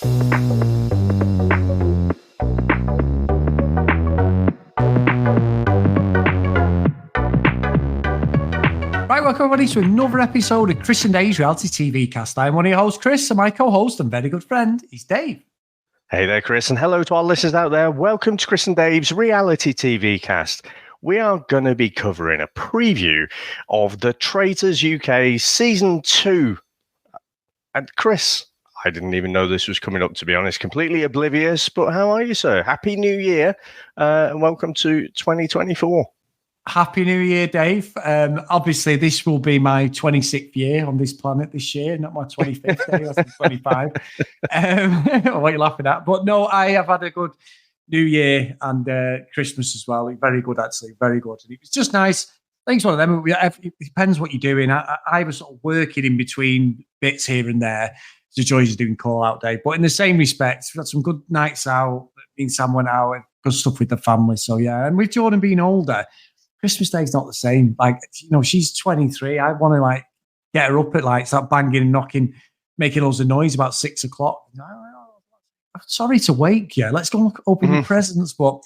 Right, welcome everybody to another episode of Chris and Dave's Reality TV Cast. I'm one of your hosts, Chris, and my co-host and very good friend is Dave. Hey there, Chris, and hello to our listeners out there. Welcome to Chris and Dave's Reality TV Cast. We are going to be covering a preview of the Traitors UK Season 2. And Chris, I didn't even know this was coming up, to be honest. Completely oblivious, but how are you, sir? Happy New Year, and welcome to 2024. Happy New Year, Dave. Obviously, this will be my 26th year on this planet this year, not my 25th day, that's 25. What are you laughing at? But no, I have had a good New Year and Christmas as well. Very good, actually, very good. And it was just nice. I think it's one of them. It depends what you're doing. I was sort of working in between bits here and there. It's the joys of doing call-out day. But in the same respect, we've had some good nights out. Me and Sam went out and good stuff with the family. So, yeah. And with Jordan being older, Christmas Day's not the same. Like, you know, she's 23. I want to like get her up at like start banging and knocking, making loads of noise about 6 o'clock. Sorry to wake you. Let's go open your presents. But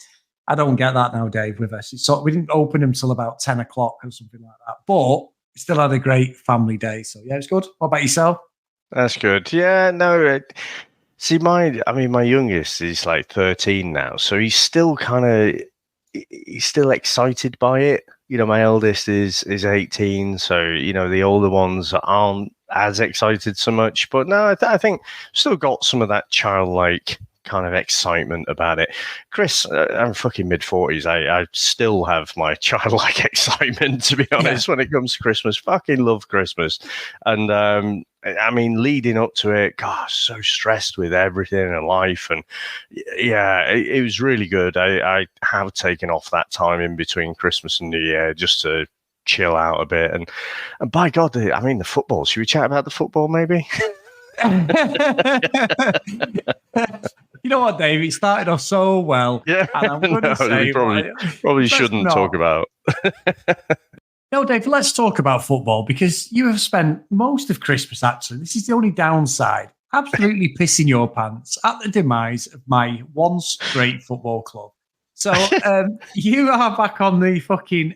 I don't get that now, Dave, with us. So we didn't open them till about 10 o'clock or something like that. But we still had a great family day. So yeah, it's good. What about yourself? That's good. Yeah, no. See, my youngest is like 13 now. So he's still excited by it. You know, my eldest is 18, so you know the older ones aren't as excited so much. But no, I think still got some of that childlike kind of excitement about it. Chris, I'm fucking mid-40s. I still have my childlike excitement, to be honest, when it comes to Christmas. Fucking love Christmas, and I mean, leading up to it, gosh, so stressed with everything in life. And yeah, it was really good. I have taken off that time in between Christmas and New Year just to chill out a bit. And by God, the football. Should we chat about the football maybe? You know what, Dave? It started off so well. Yeah, and I'm going to say, probably shouldn't talk about. No, Dave, let's talk about football because you have spent most of Christmas, actually. This is the only downside. Absolutely pissing your pants at the demise of my once great football club. So you are back on the fucking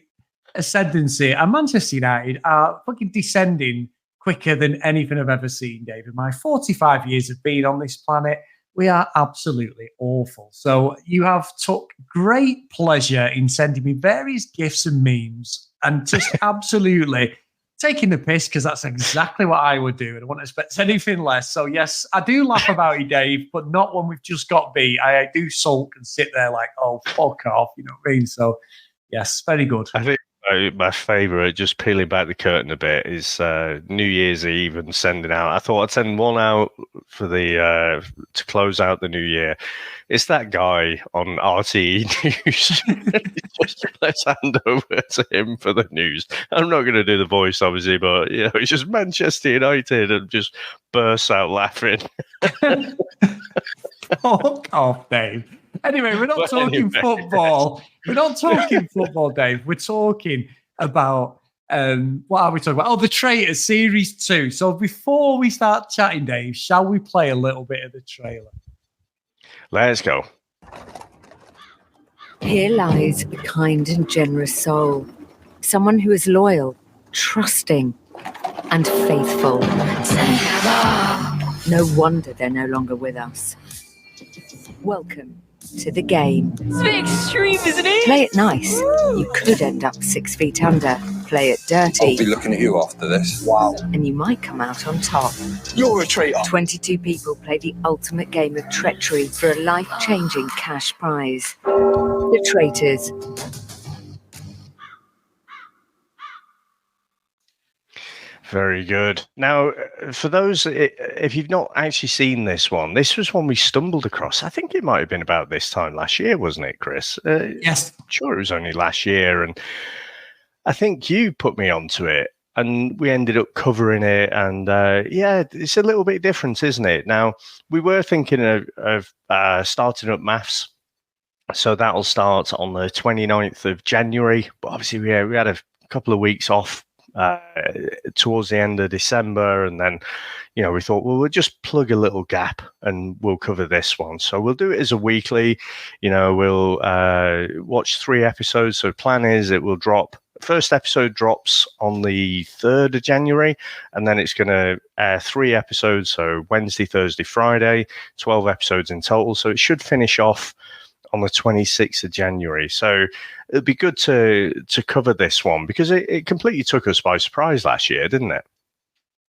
ascendancy, and Manchester United are fucking descending quicker than anything I've ever seen, Dave. In my 45 years of being on this planet, we are absolutely awful. So you have took great pleasure in sending me various gifts and memes and just absolutely taking the piss because that's exactly what I would do. And I wouldn't expect anything less. So yes, I do laugh about you, Dave, but not when we've just got beat. I do sulk and sit there like, oh, fuck off. You know what I mean? So yes, very good. I think my favourite, just peeling back the curtain a bit, is New Year's Eve and sending out. I thought I'd send one out for the to close out the new year. It's that guy on RTE News. Just let's hand over to him for the news. I'm not going to do the voice, obviously, but you know, it's just Manchester United and just bursts out laughing. Fuck off, Dave. Anyway, we're not talking football. We're not talking football, Dave. We're talking about what are we talking about? Oh, the Traitors Series 2. So before we start chatting, Dave, shall we play a little bit of the trailer? Let's go. Here lies a kind and generous soul. Someone who is loyal, trusting, and faithful. No wonder they're no longer with us. Welcome to the game. It's a bit extreme, isn't it? Play it nice. You could end up 6 feet under. Play it dirty. I'll be looking at you after this. Wow. And you might come out on top. You're a traitor. 22 people play the ultimate game of treachery for a life-changing cash prize. The Traitors. Very good. Now, for those, if you've not actually seen this was one we stumbled across. I think it might have been about this time last year, wasn't it, Chris? Yes. Sure, it was only last year. And I think you put me onto it and we ended up covering it. And yeah, it's a little bit different, isn't it? Now, we were thinking of starting up MAFS. So that'll start on the 29th of January. But obviously, we had a couple of weeks off towards the end of December, and then we thought, well, we'll just plug a little gap and we'll cover this one. So we'll do it as a weekly. We'll watch 3 episodes. So plan is it will drop. First episode drops on the 3rd of January, and then it's going to air 3 episodes. So Wednesday, Thursday, Friday, 12 episodes in total. So it should finish off on the 26th of January. So it'd be good to cover this one because it completely took us by surprise last year, didn't it?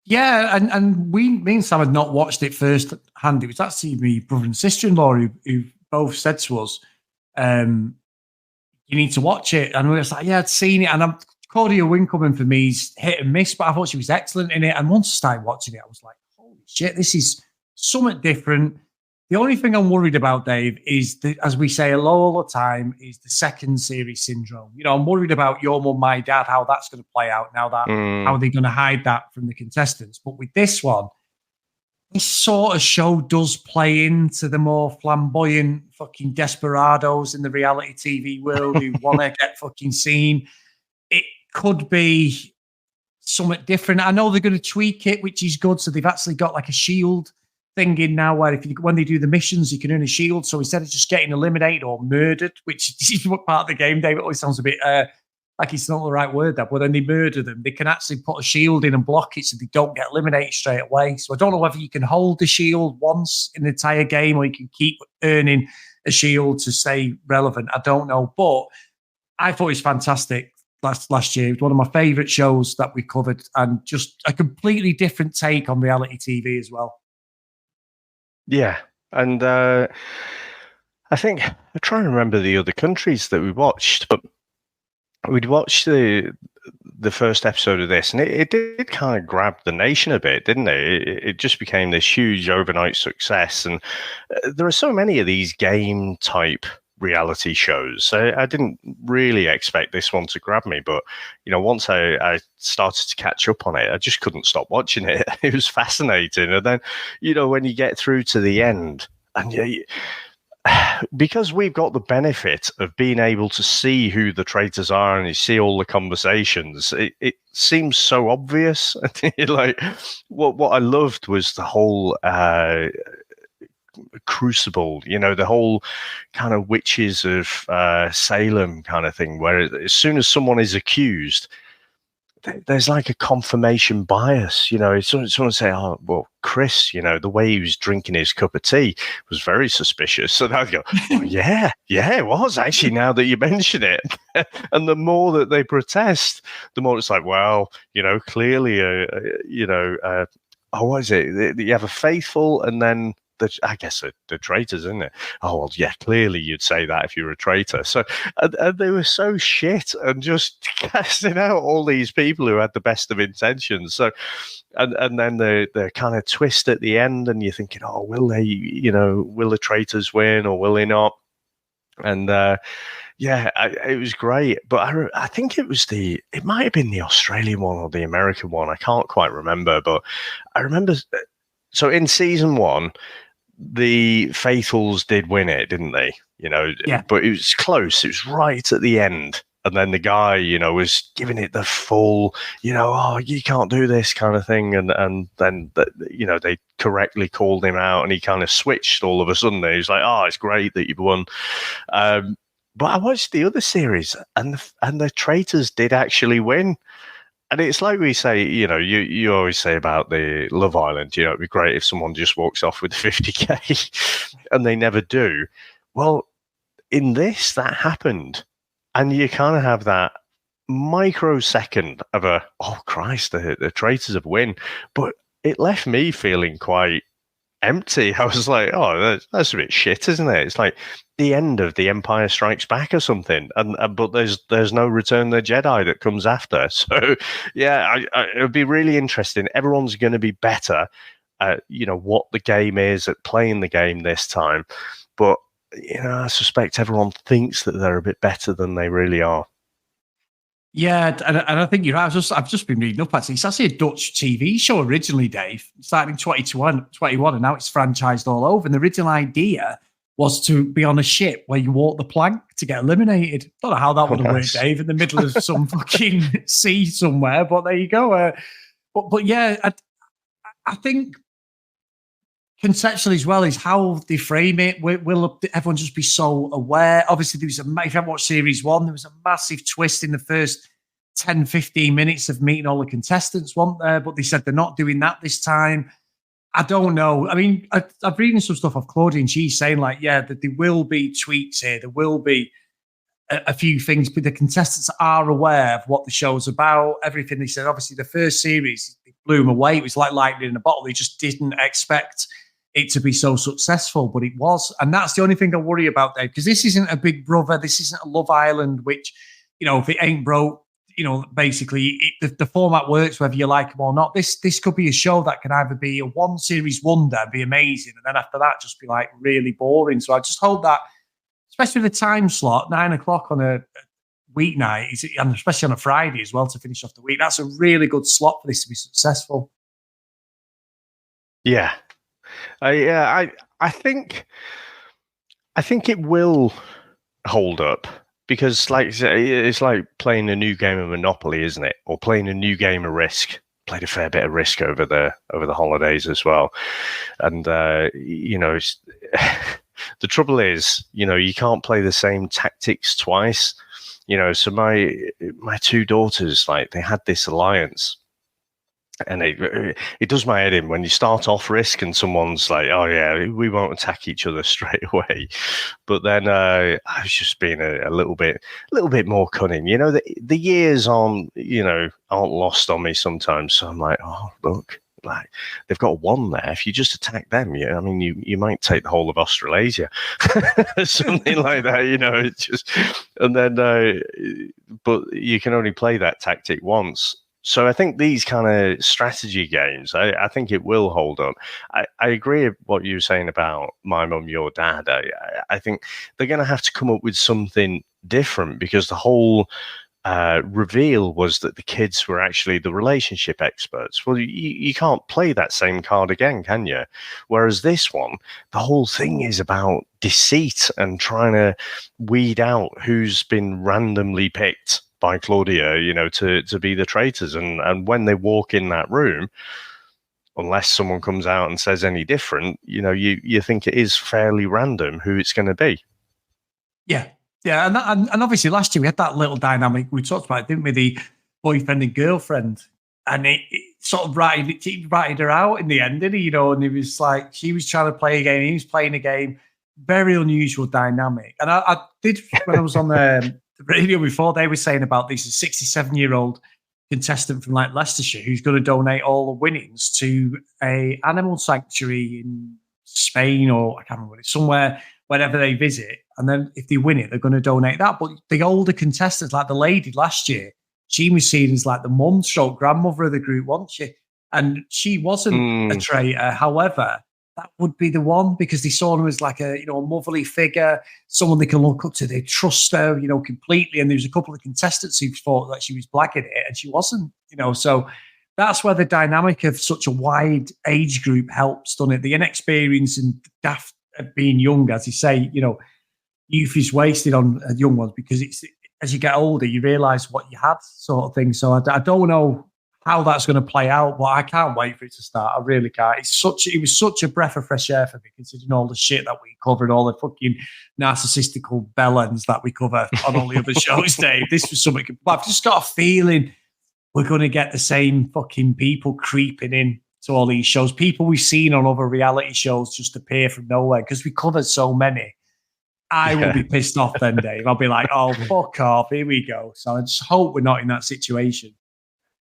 Yeah, and me and Sam had not watched it first hand. It was actually my brother and sister-in-law who both said to us, you need to watch it. And we were like, yeah, I'd seen it. And Cordelia Wincombe for me is hit and miss, but I thought she was excellent in it. And once I started watching it, I was like, holy shit, this is something different. The only thing I'm worried about, Dave, is that, as we say all the time, is the second series syndrome. I'm worried about Your Mum, My Dad, how that's going to play out now that how are they going to hide that from the contestants. But with this one, this sort of show does play into the more flamboyant fucking desperados in the reality TV world who want to get fucking seen. It could be something different. I know they're going to tweak it, which is good. So they've actually got like a shield thing in now where when they do the missions, you can earn a shield. So instead of just getting eliminated or murdered, which is what part of the game, Dave, it always sounds a bit like it's not the right word, that, but then they murder them. They can actually put a shield in and block it so they don't get eliminated straight away. So I don't know whether you can hold the shield once in the entire game or you can keep earning a shield to stay relevant. I don't know, but I thought it was fantastic last year. It was one of my favourite shows that we covered and just a completely different take on reality TV as well. Yeah, and I think I'm trying to remember the other countries that we watched, but we'd watched the first episode of this, and it did kind of grab the nation a bit, didn't it? It just became this huge overnight success, and there are so many of these game type reality shows. I didn't really expect this one to grab me, but once I started to catch up on it, I just couldn't stop watching it. It was fascinating, and then when you get through to the end, and because we've got the benefit of being able to see who the traitors are and you see all the conversations, it seems so obvious. Like what I loved was the whole crucible, the whole kind of witches of Salem kind of thing, where as soon as someone is accused, there's like a confirmation bias. Someone say, oh, well, Chris, the way he was drinking his cup of tea was very suspicious. So I go, oh, yeah, it was actually, now that you mention it. And the more that they protest, the more it's like, well, clearly, what is it? You have a faithful and then I guess the traitors, isn't it? Oh, well, yeah, clearly you'd say that if you were a traitor. So and they were so shit and just casting out all these people who had the best of intentions. So, and then the kind of twist at the end, and you're thinking, oh, will they, will the traitors win or will they not? And it was great. But I think it might have been the Australian one or the American one. I can't quite remember, but I remember. So in season 1, the Faithfuls did win it, didn't they? Yeah. But it was close. It was right at the end. And then the guy, was giving it the full, oh, you can't do this kind of thing. And then, they correctly called him out and he kind of switched all of a sudden. He was like, oh, it's great that you've won. But I watched the other series and the traitors did actually win. And it's like we say, you always say about the Love Island, it'd be great if someone just walks off with 50K and they never do. Well, in this, that happened. And you kind of have that microsecond of oh, Christ, the traitors have win. But it left me feeling quite empty. I was like, oh, that's a bit shit, isn't it? It's like the end of The Empire Strikes Back or something, but there's no Return of the Jedi that comes after. So yeah, it would be really interesting. Everyone's going to be better at what the game is, at playing the game this time, but I suspect everyone thinks that they're a bit better than they really are. Yeah, and I think you're right. I've just been reading up, actually. It's actually a Dutch TV show originally, Dave. It started in 2021, and now it's franchised all over. And the original idea was to be on a ship where you walk the plank to get eliminated. Don't know how that would have worked, nice. Dave, in the middle of some fucking sea somewhere, but there you go. But yeah, I think conceptually as well is how they frame it. Will everyone just be so aware? Obviously, if you haven't watched series 1, there was a massive twist in the first 10, 15 minutes of meeting all the contestants, weren't there? But they said they're not doing that this time. I don't know. I mean, I've reading some stuff of Claudia, and she's saying that there will be tweaks here. There will be a few things, but the contestants are aware of what the show's about, everything they said. Obviously, the first series, it blew them away. It was like lightning in a bottle. They just didn't expect it to be so successful, but it was. And that's the only thing I worry about, Dave, because this isn't a Big Brother. This isn't a Love Island, which, if it ain't broke, basically the format works whether you like them or not. This could be a show that can either be a one series wonder, be amazing, and then after that just be like really boring. So I just hope that, especially the time slot, 9 o'clock on a weeknight, and especially on a Friday as well to finish off the week, that's a really good slot for this to be successful. Yeah, I think it will hold up. Because, like you say, it's like playing a new game of Monopoly, isn't it? Or playing a new game of Risk. Played a fair bit of Risk over the holidays as well. And it's, the trouble is, you can't play the same tactics twice. So my two daughters, like, they had this alliance. And it does my head in when you start off Risk and someone's like, oh yeah, we won't attack each other straight away. But then I was just being a little bit more cunning. The years aren't lost on me sometimes. So I'm like, oh look, like they've got one there. If you just attack them, you might take the whole of Australasia, something like that. It's just, and then but you can only play that tactic once. So I think these kind of strategy games, I think it will hold up. I agree with what you were saying about My Mum, Your Dad. I think they're going to have to come up with something different, because the whole reveal was that the kids were actually the relationship experts. Well, you can't play that same card again, can you? Whereas this one, the whole thing is about deceit and trying to weed out who's been randomly picked by Claudia, to be the traitors. And when they walk in that room, unless someone comes out and says any different, you think it is fairly random who it's going to be. Yeah. Yeah. And obviously last year we had that little dynamic we talked about, didn't we? The boyfriend and girlfriend. And it sort of ratted her out in the end, didn't he? And it was like she was trying to play a game, he was playing a game. Very unusual dynamic. And I did, when I was on the radio before, they were saying about this 67-year-old contestant from like Leicestershire who's going to donate all the winnings to a animal sanctuary in Spain, or I can't remember, it's somewhere wherever they visit. And then if they win it, they're going to donate that. But the older contestants, like the lady last year, she was seen as like the mum stroke grandmother of the group, wasn't she? And she wasn't a traitor. However, that would be the one, because they saw her as like a motherly figure, someone they can look up to. They trust her, completely. And there was a couple of contestants who thought that she was blagging it, and she wasn't. So that's where the dynamic of such a wide age group helps, doesn't it? The inexperience and daft of being young, as you say, youth is wasted on young ones, because it's as you get older, you realise what you had, sort of thing. So I don't know how that's going to play out, but I can't wait for it to start. I really can't. It was such a breath of fresh air for me, considering all the shit that we covered, all the fucking narcissistical bellends that we cover on all the other shows, Dave. This was something, but I've just got a feeling we're going to get the same fucking people creeping in to all these shows. People we've seen on other reality shows just appear from nowhere, because we covered so many. I will be pissed off then, Dave. I'll be like, oh, fuck off. Here we go. So I just hope we're not in that situation.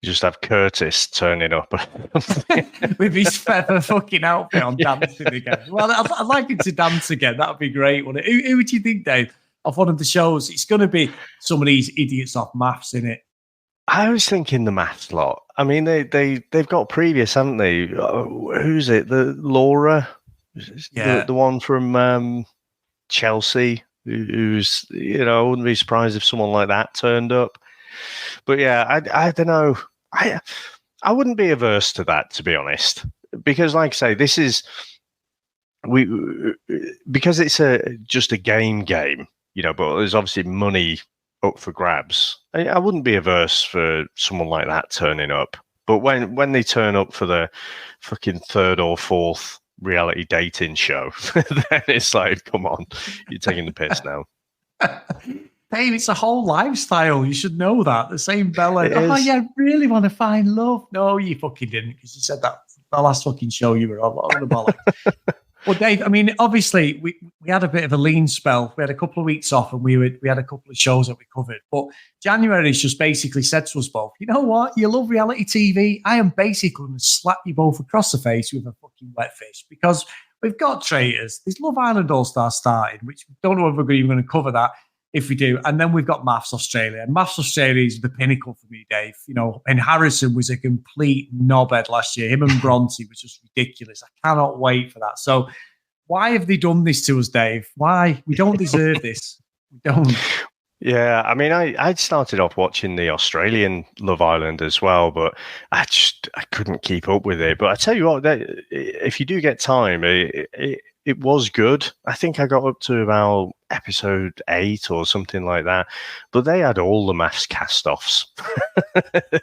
You just have Curtis turning up with his feather fucking outfit on, dancing again. Well, I'd like him to dance again. That would be great, wouldn't it? Who would you think, Dave, of one of the shows? It's going to be some of these idiots off MAFS, isn't it? I was thinking the MAFS lot. I mean, they've got previous, haven't they? Who's it? The Laura, the one from Chelsea, who's I wouldn't be surprised if someone like that turned up. But yeah, I don't know. I wouldn't be averse to that, to be honest, because like I say, this is we because it's just a game, but there's obviously money up for grabs. I wouldn't be averse for someone like that turning up. But when they turn up for the fucking third or fourth reality dating show, then it's like, come on, you're taking the piss now. Dave, it's a whole lifestyle. You should know that. The same Bella. Oh, yeah, I really want to find love. No, you fucking didn't, because you said that the last fucking show you were on. What the bollocks. Well, Dave, I mean, obviously, we had a bit of a lean spell. We had a couple of weeks off, and we had a couple of shows that we covered. But January's just basically said to us both, you know what? You love reality TV. I am basically going to slap you both across the face with a fucking wet fish, because we've got Traitors. There's Love Island All-Star starting, which we don't know if we're even going to cover that. If we do, and then we've got MAFS Australia. And MAFS Australia is the pinnacle for me, Dave. And Harrison was a complete knobhead last year. Him and Bronte was just ridiculous. I cannot wait for that. So why have they done this to us, Dave? Why? We don't deserve this. We don't. Yeah, I mean, I started off watching the Australian Love Island as well, but I couldn't keep up with it. But I tell you what, if you do get time, it was good. I think I got up to about episode 8 or something like that. But they had all the MAFS cast-offs.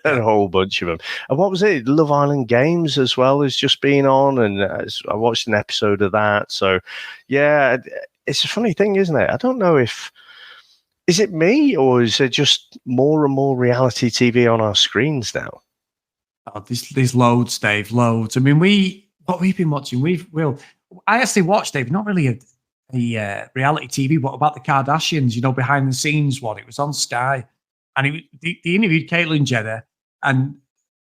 A whole bunch of them. And what was it? Love Island Games as well has just been on. And I watched an episode of that. So, yeah, it's a funny thing, isn't it? I don't know if... Is it me, or is there just more and more reality TV on our screens now? Oh, there's loads, Dave, loads. I mean, what we've been watching, I actually watched, Dave, not really a reality TV, but about the Kardashians, behind the scenes one. It was on Sky. And they interviewed Caitlyn Jenner, and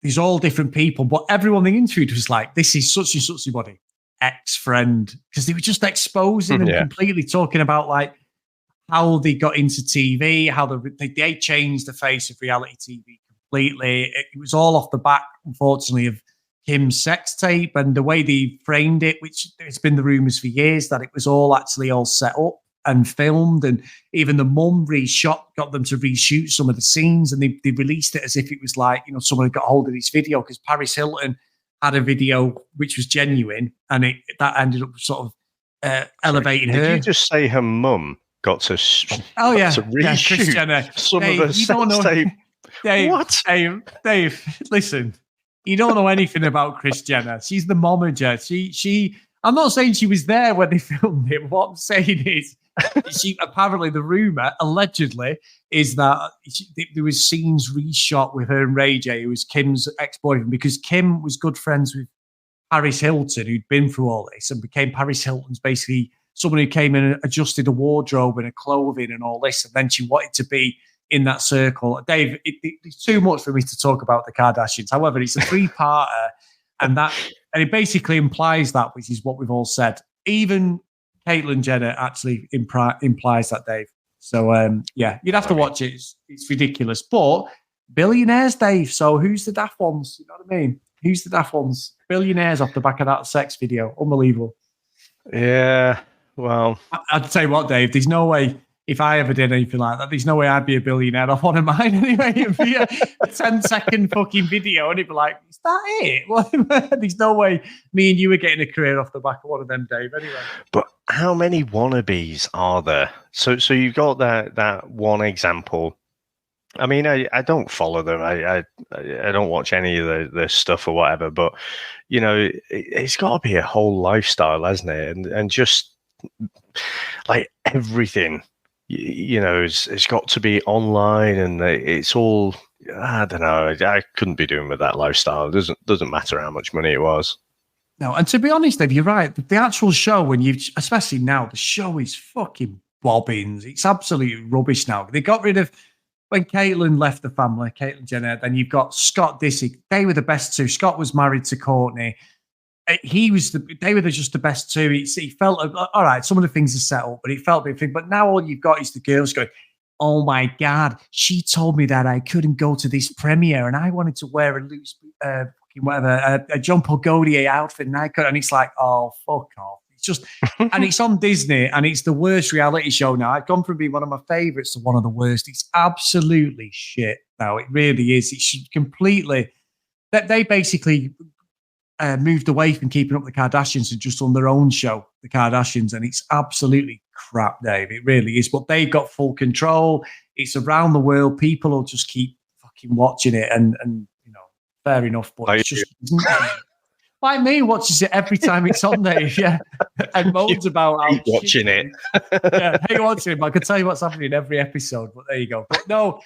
there's all different people, but everyone they interviewed was like, this is such and such somebody, ex-friend, because they were just exposing and completely talking about like how they got into TV, how they changed the face of reality TV completely. It was all off the back, unfortunately, of Kim's sex tape and the way they framed it, which there's been the rumours for years that it was all set up and filmed, and even the mum got them to reshoot some of the scenes, and they released it as if it was like, someone had got hold of this video, because Paris Hilton had a video which was genuine, and that ended up sort of elevating her. Did you just say her mum got to reshoot Kris Jenner. some of the sex tape? Dave, what? Dave, listen, you don't know anything about Kris Jenner. She's the momager. She. I'm not saying she was there when they filmed it. What I'm saying is, she apparently, the rumor allegedly is that there was scenes reshot with her and Ray J, who was Kim's ex-boyfriend, because Kim was good friends with Paris Hilton, who'd been through all this, and became Paris Hilton's basically someone who came in and adjusted a wardrobe and a clothing and all this, and then she wanted to be in that circle. Dave, it's too much for me to talk about the Kardashians. However, it's a 3-parter, and it basically implies that, which is what we've all said. Even Caitlyn Jenner actually implies that, Dave. So, you'd have to watch it. It's ridiculous. But billionaires, Dave. So who's the daft ones? You know what I mean? Who's the daft ones? Billionaires off the back of that sex video. Unbelievable. Yeah. Well, I'd tell you what, Dave, there's no way, if I ever did anything like that, there's no way I'd be a billionaire off one of mine anyway. It'd be a 10-second fucking video, and it'd be like, is that it? Well, there's no way me and you were getting a career off the back of one of them, Dave, anyway. But how many wannabes are there? So you've got that one example. I mean, I don't follow them. I don't watch any of the stuff or whatever, but, it's got to be a whole lifestyle, hasn't it? And just like everything, it's got to be online, and it's all, I don't know. I couldn't be doing with that lifestyle. It doesn't matter how much money it was. No, and to be honest, Dave, you're right. The actual show, especially now, the show is fucking bobbins. It's absolutely rubbish now. They got rid of, when Caitlyn left the family, Caitlyn Jenner, then you've got Scott Disick. They were the best two. Scott was married to Courtney. They were just the best two. He felt, all right, some of the things are set up, but it felt a bit thing. But now all you've got is the girls going, oh my God, she told me that I couldn't go to this premiere, and I wanted to wear a loose, a John Paul Gaultier outfit, and I couldn't. And it's like, oh, fuck off. It's just, and it's on Disney, and it's the worst reality show now. I've gone from being one of my favorites to one of the worst. It's absolutely shit now. It really is. It should completely, they basically moved away from Keeping Up with the Kardashians and just on their own show, The Kardashians, and it's absolutely crap, Dave. It really is. But they've got full control. It's around the world. People will just keep fucking watching it, and you know, fair enough. But it's just like me watches it every time it's on, Dave. Yeah, and moans about how watching it. Yeah, hate watching it. But I can tell you what's happening in every episode. But there you go. But no,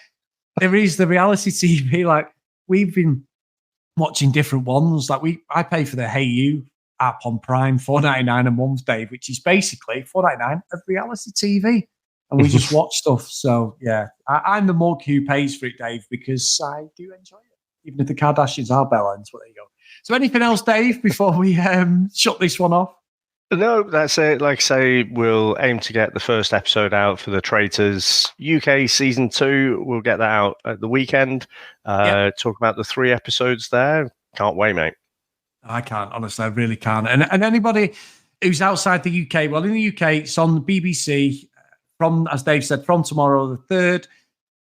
there is the reality TV. Like we've been watching different ones. Like I pay for the Hey You app on Prime, $4.99 a month, Dave, which is basically $4.99 of reality TV, and we just watch stuff. So yeah, I'm the mug who pays for it, Dave, because I do enjoy it, even if the Kardashians are bellends. But there you go. So anything else, Dave, before we shut this one off? No, that's it. Like I say, we'll aim to get the first episode out for the Traitors UK Season 2. We'll get that out at the weekend. Talk about the 3 episodes there. Can't wait, mate. I can't, honestly. I really can't. And anybody who's outside the UK, well, in the UK, it's on the BBC from, as Dave said, from tomorrow, the 3rd.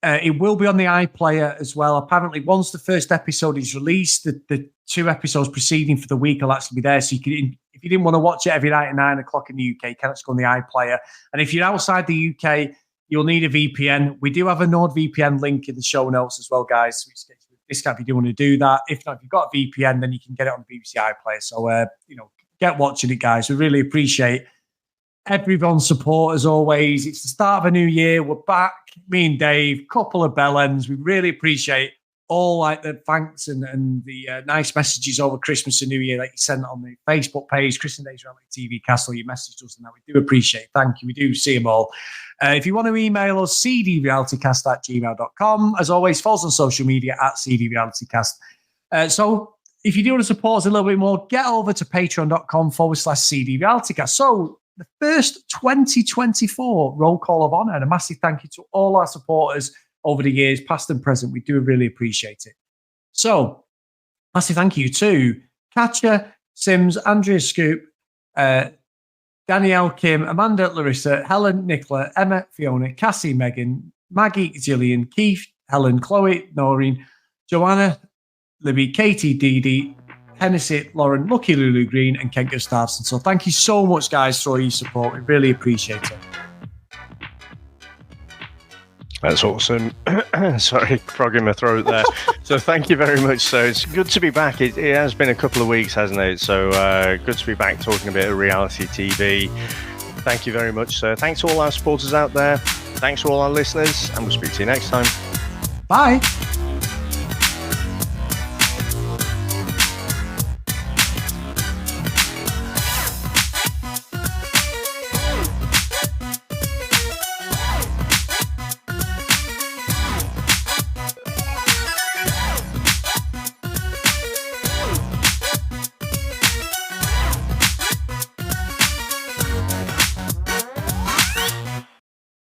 It will be on the iPlayer as well. Apparently, once the first episode is released, the 2 episodes preceding for the week will actually be there. So you can, if you didn't want to watch it every night at 9 o'clock in the UK, you can actually go on the iPlayer. And if you're outside the UK, you'll need a VPN. We do have a NordVPN link in the show notes as well, guys. Which gets you a discount if you do want to do that. If not, if you've got a VPN, then you can get it on the BBC iPlayer. So, get watching it, guys. We really appreciate everyone's support as always. It's the start of a new year. We're back. Me and Dave, couple of bellends. We really appreciate all like the thanks and the nice messages over Christmas and New Year that you sent on the Facebook page, Chris and Dave's Reality TV Castle. You messaged us and that. We do appreciate it. Thank you. We do see them all. If you want to email us, cdrealitycast@gmail.com. As always, follow us on social media @cdrealitycast. So if you do want to support us a little bit more, get over to patreon.com/cdrealitycast. So the first 2024 Roll Call of Honor, and a massive thank you to all our supporters over the years, past and present. We do really appreciate it. So, massive thank you to Katja, Sims, Andrea Scoop, Danielle, Kim, Amanda, Larissa, Helen, Nicola, Emma, Fiona, Cassie, Megan, Maggie, Gillian, Keith, Helen, Chloe, Noreen, Joanna, Libby, Katie, Dee Dee, Hennessy, Lauren, Lucky Lulu Green, and Kent Gustafson. So thank you so much, guys, for all your support. We really appreciate it. That's awesome. Sorry, frog in my throat there. So thank you very much. So it's good to be back. It has been a couple of weeks, hasn't it? So good to be back talking a bit of reality TV. Thank you very much. So thanks to all our supporters out there. Thanks to all our listeners, and we'll speak to you next time. Bye.